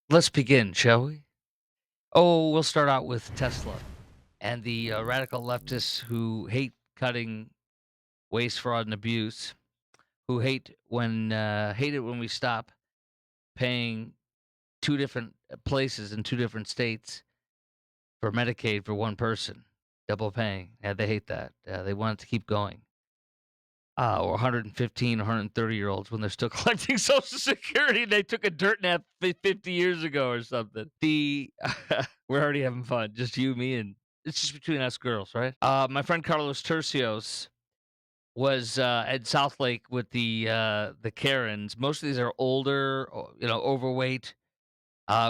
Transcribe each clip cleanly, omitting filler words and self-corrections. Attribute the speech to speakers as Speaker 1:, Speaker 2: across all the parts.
Speaker 1: Let's begin, shall we? Oh, we'll start out with Tesla and the radical leftists who hate cutting waste, fraud, and abuse, who hate it when we stop paying two different places in two different states for Medicaid for one person, double paying. Yeah, they hate that. They want it to keep going. Or 115, 130-year-olds when they're still collecting Social Security. They took a dirt nap 50 years ago or something. We're already having fun, just you, me, and it's just between us girls, right? My friend Carlos Tercios was at South Lake with the Karens. Most of these are older, overweight,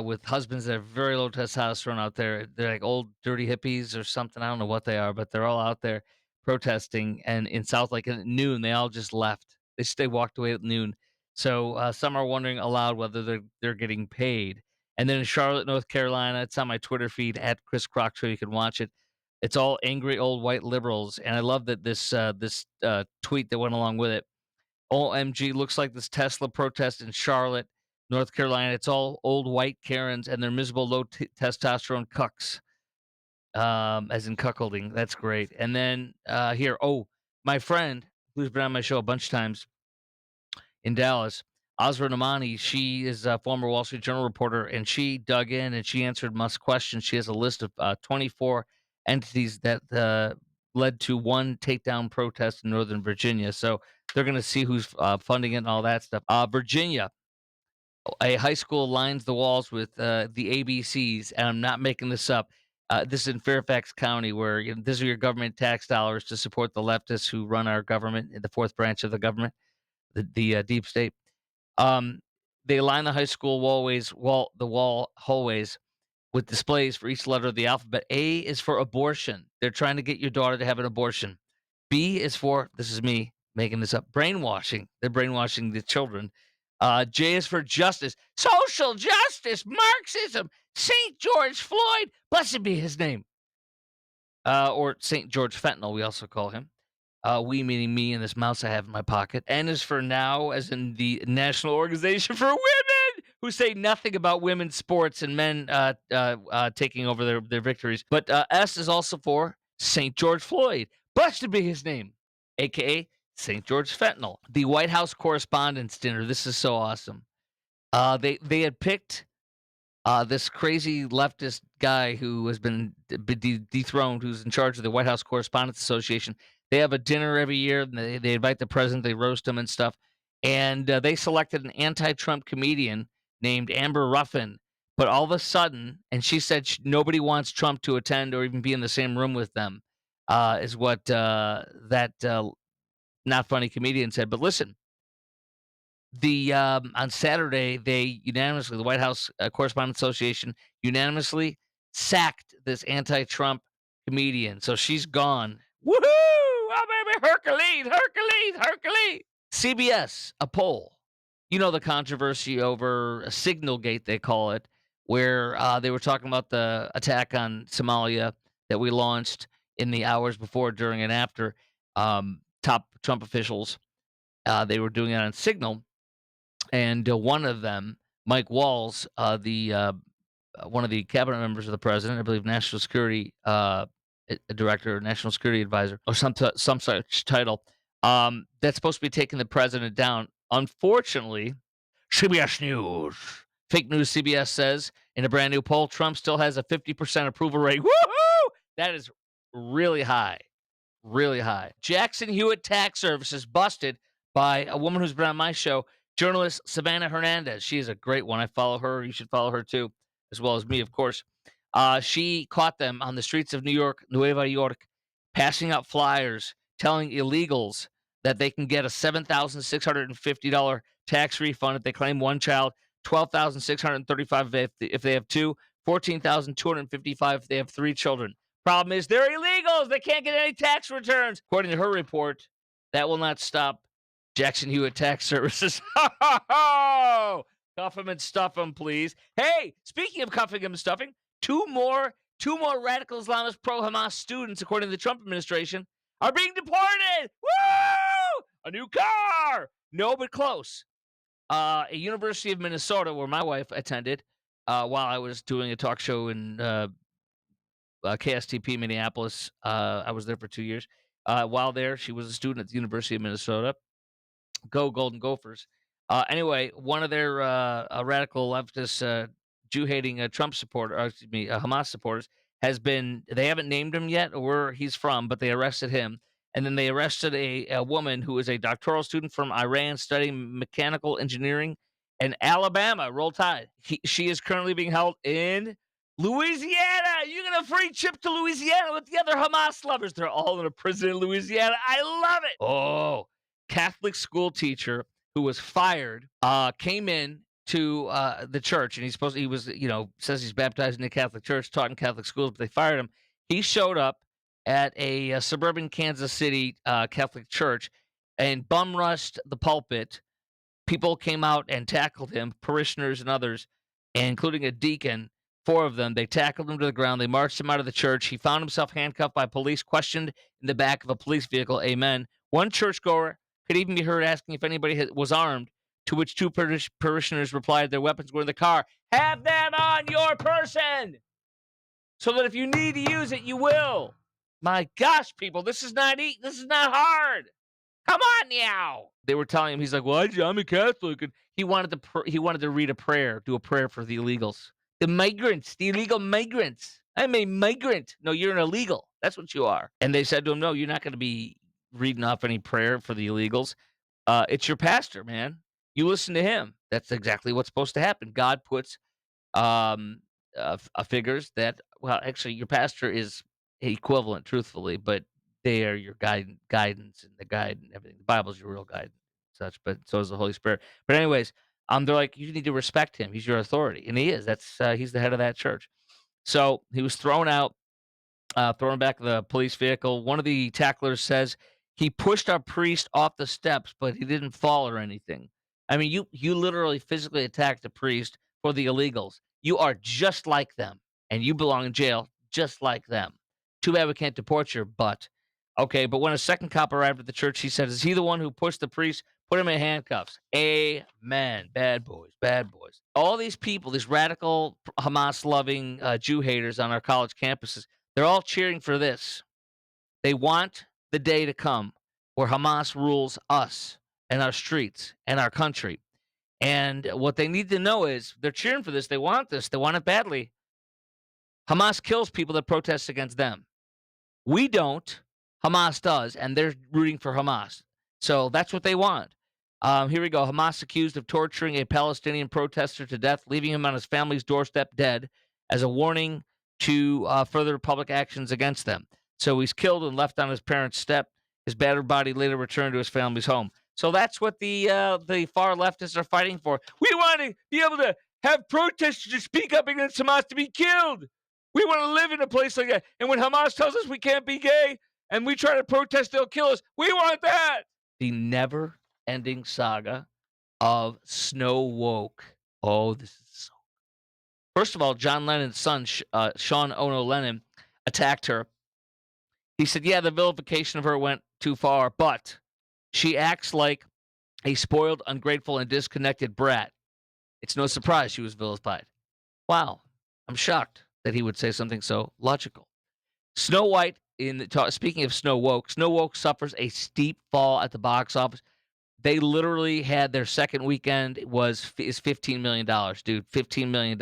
Speaker 1: with husbands that have very low testosterone out there. They're like old dirty hippies or something. I don't know what they are, but they're all out there protesting. And in South Lake, and at noon, they all just left. They walked away at noon. So some are wondering aloud whether they're getting paid. And then in Charlotte, North Carolina, it's on my Twitter feed at Chris Crock Show. You can watch it. It's all angry old white liberals, and I love that this tweet that went along with it. OMG, looks like this Tesla protest in Charlotte, North Carolina. It's all old white Karens and their miserable low testosterone cucks, as in cuckolding. That's great. And then here, my friend who's been on my show a bunch of times in Dallas, Azra Namani, she is a former Wall Street Journal reporter, and she dug in and she answered Musk's questions. She has a list of 24 entities that led to one takedown protest in Northern Virginia. So they're going to see who's funding it and all that stuff. Virginia, a high school lines the walls with the ABCs, and I'm not making this up. This is in Fairfax County, where these are your government tax dollars to support the leftists who run our government, the fourth branch of the government, the deep state. Um, they line the high school wall hallways with displays for each letter of the alphabet. A is for abortion. They're trying to get your daughter to have an abortion. B is for, this is me making this up, brainwashing. They're brainwashing the children. J is for justice, social justice, Marxism, St. George Floyd, blessed be his name. Or St. George Fentanyl, we also call him. We meaning me and this mouse I have in my pocket. N is for now, as in the National Organization for Women, who say nothing about women's sports and men taking over their victories. But S is also for St. George Floyd. Blessed be his name, a.k.a. St. George Fentanyl. The White House Correspondents' Dinner. This is so awesome. They had picked this crazy leftist guy who has been dethroned, who's in charge of the White House Correspondents Association. They have a dinner every year. And they invite the president. They roast him and stuff. And they selected an anti-Trump comedian named Amber Ruffin. But all of a sudden, and she said nobody wants Trump to attend or even be in the same room with them, is what that not funny comedian said. But listen, on Saturday, they unanimously, the White House Correspondents Association unanimously sacked this anti-Trump comedian. So she's gone. Woohoo! Oh, baby, Hercules, Hercules, Hercules. CBS, a poll. You know the controversy over a Signal Gate, they call it, where they were talking about the attack on Somalia that we launched in the hours before, during, and after. Top Trump officials, they were doing it on Signal. And one of them, Mike Walls, the one of the cabinet members of the president, I believe, national security director, national security advisor, or some such title, that's supposed to be taking the president down. Unfortunately, CBS News, fake news. CBS says in a brand new poll, Trump still has a 50% approval rate. Woohoo! That is really high. Really high. Jackson Hewitt Tax Services busted by a woman who's been on my show, journalist Savannah Hernandez. She is a great one. I follow her. You should follow her too, as well as me, of course. She caught them on the streets of New York, Nueva York, passing out flyers telling illegals that they can get a $7,650 tax refund if they claim one child, $12,635 if they have two, $14,255 if they have three children. Problem is, they're illegals. They can't get any tax returns. According to her report, that will not stop Jackson Hewitt Tax Services. Cuff him and stuff him, please. Hey, speaking of cuffing him and stuffing, two more radical Islamist pro-Hamas students, according to the Trump administration, are being deported. Woo! A new car. No, but close. A University of Minnesota, where my wife attended, while I was doing a talk show in KSTP Minneapolis. I was there for 2 years. While there, she was a student at the University of Minnesota. Go Golden Gophers. Anyway, one of their radical leftist Jew hating Trump supporter, excuse me, Hamas supporters has been. They haven't named him yet or where he's from, but they arrested him, and then they arrested a woman who is a doctoral student from Iran studying mechanical engineering in Alabama. Roll Tide. She is currently being held in Louisiana. You get a free trip to Louisiana with the other Hamas lovers. They're all in a prison in Louisiana. I love it. Oh, Catholic school teacher who was fired came in to the church, and he was, says he's baptized in the Catholic church, taught in Catholic schools, but they fired him. He showed up at a suburban Kansas City Catholic church and bum rushed the pulpit. People came out and tackled him, parishioners and others, including a deacon. Four of them. They tackled him to the ground. They marched him out of the church. He found himself handcuffed by police, questioned in the back of a police vehicle. Amen. One churchgoer could even be heard asking if anybody was armed, to which two parishioners replied their weapons were in the car. Have them on your person so that if you need to use it, you will. My gosh, people, this is not hard. Come on now. They were telling him, he's like, well, I'm a Catholic. And he wanted to read a prayer, do a prayer for the illegals. The migrants, the illegal migrants. I'm a migrant. No, you're an illegal. That's what you are. And they said to him, no, you're not going to be reading off any prayer for the illegals. It's your pastor, man. You listen to him. That's exactly what's supposed to happen. God puts um, figures that, well, actually, your pastor is equivalent, truthfully, but they are your guidance and the guide and everything. The Bible's your real guide and such, but so is the Holy Spirit. But anyways, they're like, you need to respect him. He's your authority, and he is. He's the head of that church. So he was thrown out, thrown back the police vehicle. One of the tacklers says he pushed our priest off the steps, but he didn't fall or anything. I mean, you literally physically attacked a priest for the illegals. You are just like them, and you belong in jail just like them. Too bad we can't deport your butt. Okay, but when a second cop arrived at the church, he said, "Is he the one who pushed the priest? Put him in handcuffs." Amen. Bad boys, bad boys. All these people, these radical Hamas-loving Jew haters on our college campuses, they're all cheering for this. They want the day to come where Hamas rules us and our streets and our country. And what they need to know is they're cheering for this. They want this. They want it badly. Hamas kills people that protest against them. We don't. Hamas does, and they're rooting for Hamas. So that's what they want. Here we go. Hamas accused of torturing a Palestinian protester to death, leaving him on his family's doorstep dead as a warning to further public actions against them. So he's killed and left on his parents' step. His battered body later returned to his family's home. So that's what the far leftists are fighting for. We want to be able to have protesters to speak up against Hamas to be killed. We want to live in a place like that. And when Hamas tells us we can't be gay and we try to protest, they'll kill us. We want that. The never ending saga of Snow Woke. Oh, this is so. First of all, John Lennon's son, Sean Ono Lennon, attacked her. He said, yeah, the vilification of her went too far, but she acts like a spoiled, ungrateful, and disconnected brat. It's no surprise she was vilified. Wow. I'm shocked that he would say something so logical. Snow White, speaking of Snow Woke suffers a steep fall at the box office. They literally had their second weekend is $15 million, dude. $15 million.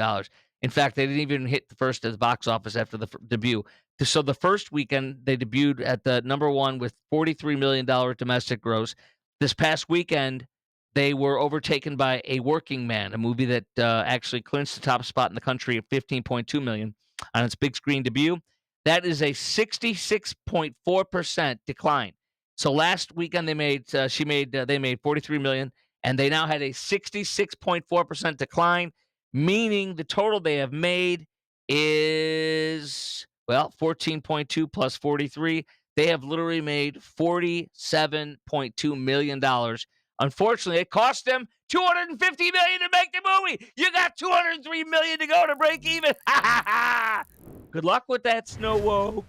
Speaker 1: In fact, they didn't even hit the first at the box office after the debut. So the first weekend, they debuted at the number one with $43 million domestic gross. This past weekend, they were overtaken by A Working Man, a movie that actually clinched the top spot in the country at $15.2 million on its big screen debut. That is a 66.4% decline. So last weekend they made $43 million, and they now had a 66.4% decline, meaning the total they have made is 14.2 plus 43. They have literally made $47.2 million. Unfortunately, it cost them $250 million to make the movie. You got $203 million to go to break even. Good luck with that, Snow Woke.